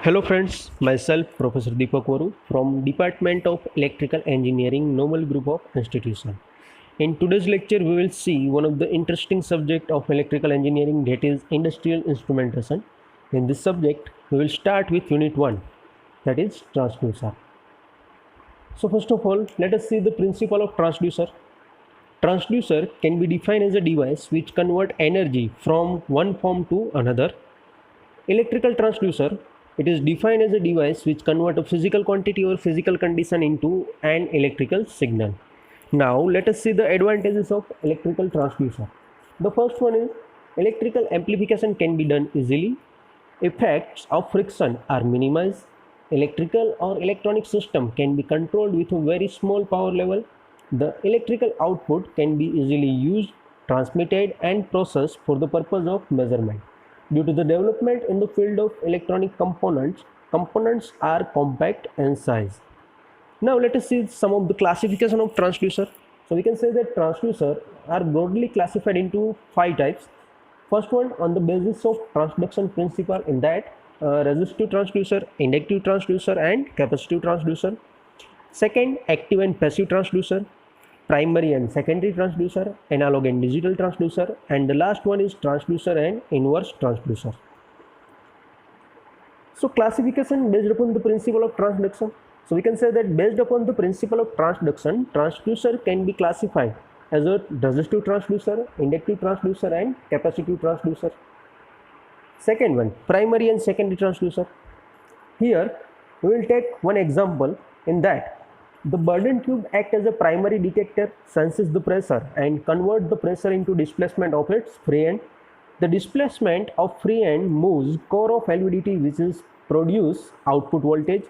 Hello friends, myself Professor Deepak Varu from Department of Electrical Engineering, Noble Group of Institution. In today's lecture, we will see one of the interesting subject of electrical engineering, that is industrial instrumentation. In this subject, we will start with Unit 1, that is transducer. So first of all, let us see the principle of transducer. Transducer can be defined as a device which convert energy from one form to another. Electrical transducer, it is defined as a device which convert a physical quantity or physical condition into an electrical signal. Now let us see the advantages of electrical transducer. The first one is electrical amplification can be done easily. Effects of friction are minimized. Electrical or electronic system can be controlled with a very small power level. The electrical output can be easily used, transmitted and processed for the purpose of measurement. Due to the development in the field of electronic components, components are compact in size. Now let us see some of the classification of transducer. So we can say that transducer are broadly classified into 5 types. First one, on the basis of transduction principle, in that resistive transducer, inductive transducer and capacitive transducer. Second, active and passive transducer, primary and secondary transducer, analog and digital transducer, and the last one is transducer and inverse transducer. So classification based upon the principle of transduction. So we can say that based upon the principle of transduction, transducer can be classified as a resistive transducer, inductive transducer and capacitive transducer. Second one, primary and secondary transducer. Here we will take one example, in that the Bourdon tube acts as a primary detector, senses the pressure and convert the pressure into displacement of its free end. The displacement of free end moves core of LVDT, which is produce output voltage.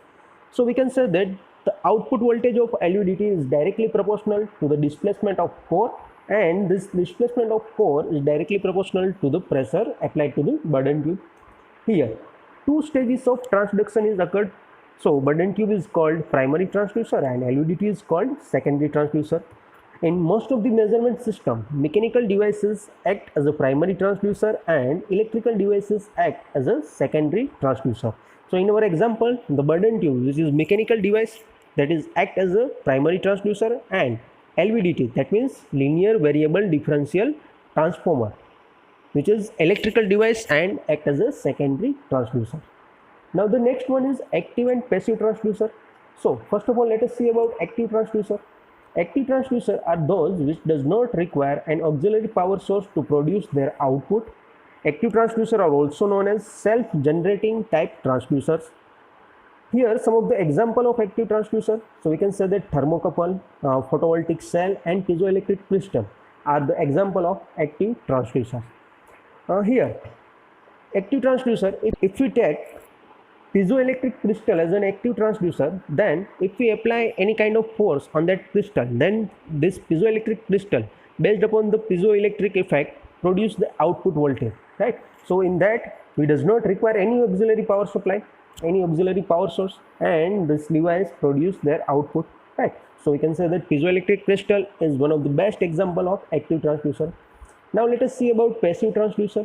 So we can say that the output voltage of LVDT is directly proportional to the displacement of core, and this displacement of core is directly proportional to the pressure applied to the Bourdon tube. Here, two stages of transduction is occurred. So Bourdon tube is called primary transducer and LVDT is called secondary transducer. In most of the measurement system, mechanical devices act as a primary transducer and electrical devices act as a secondary transducer. So in our example, the Bourdon tube, which is mechanical device, that is act as a primary transducer, and LVDT, that means linear variable differential transformer, which is electrical device and act as a secondary transducer. Now the next one is active and passive transducer. So first of all, let us see about active transducer. Active transducer are those which does not require an auxiliary power source to produce their output. Active transducer are also known as self-generating type transducers. Here some of the example of active transducer. So we can say that thermocouple, photovoltaic cell and piezoelectric crystal are the example of active transducer. Here active transducer, if we take piezoelectric crystal as an active transducer, then if we apply any kind of force on that crystal, then this piezoelectric crystal, based upon the piezoelectric effect, produce the output voltage, right? So in that we does not require any auxiliary power supply, any auxiliary power source, and this device produce their output, right? So we can say that piezoelectric crystal is one of the best example of active transducer. Now let us see about passive transducer.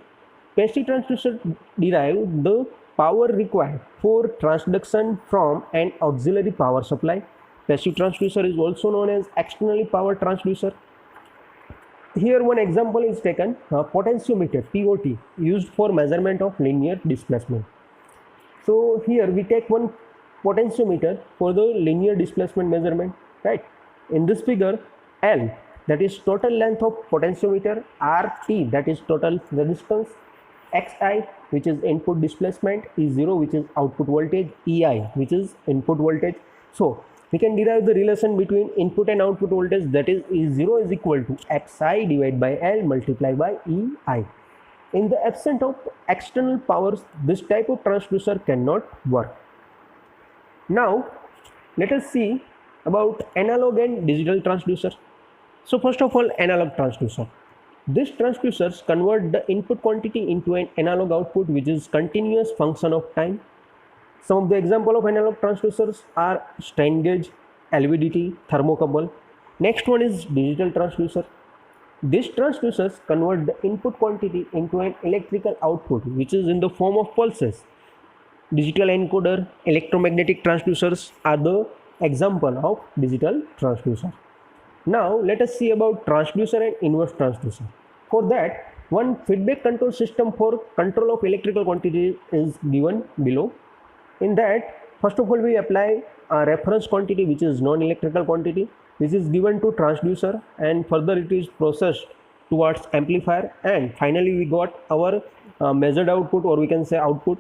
Passive transducer derive the power required for transduction from an auxiliary power supply. Passive transducer is also known as externally powered transducer. Here one example is taken, potentiometer POT, used for measurement of linear displacement. So here we take one potentiometer for the linear displacement measurement, right? In this figure, L, that is total length of potentiometer, RT, that is total resistance, Xi, which is input displacement, E0, which is output voltage, Ei, which is input voltage. So we can derive the relation between input and output voltage, that is E0 is equal to Xi divided by L multiplied by Ei. In the absence of external powers, this type of transducer cannot work. Now let us see about analog and digital transducer. So first of all, analog transducer. These transducers convert the input quantity into an analog output, which is continuous function of time. Some of the example of analog transducers are strain gauge, LVDT, thermocouple. Next one is digital transducer. These transducers convert the input quantity into an electrical output, which is in the form of pulses. digital encoder, electromagnetic transducers are the example of digital transducer. Now let us see about transducer and inverse transducer. For that, one feedback control system for control of electrical quantity is given below. In that, first of all, we apply a reference quantity, which is non-electrical quantity. This is given to transducer, and further it is processed towards amplifier, and finally we got our measured output, or we can say output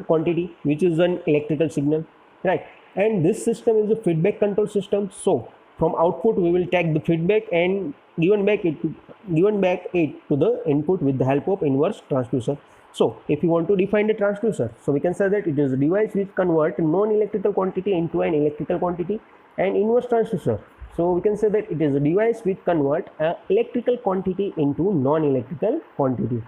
quantity, which is an electrical signal, right? And this system is a feedback control system. So from output we will take the feedback and given back it to the input with the help of inverse transducer. So if you want to define the transducer, so we can say that it is a device which convert non-electrical quantity into an electrical quantity. And inverse transducer, so we can say that it is a device which convert electrical quantity into non-electrical quantity.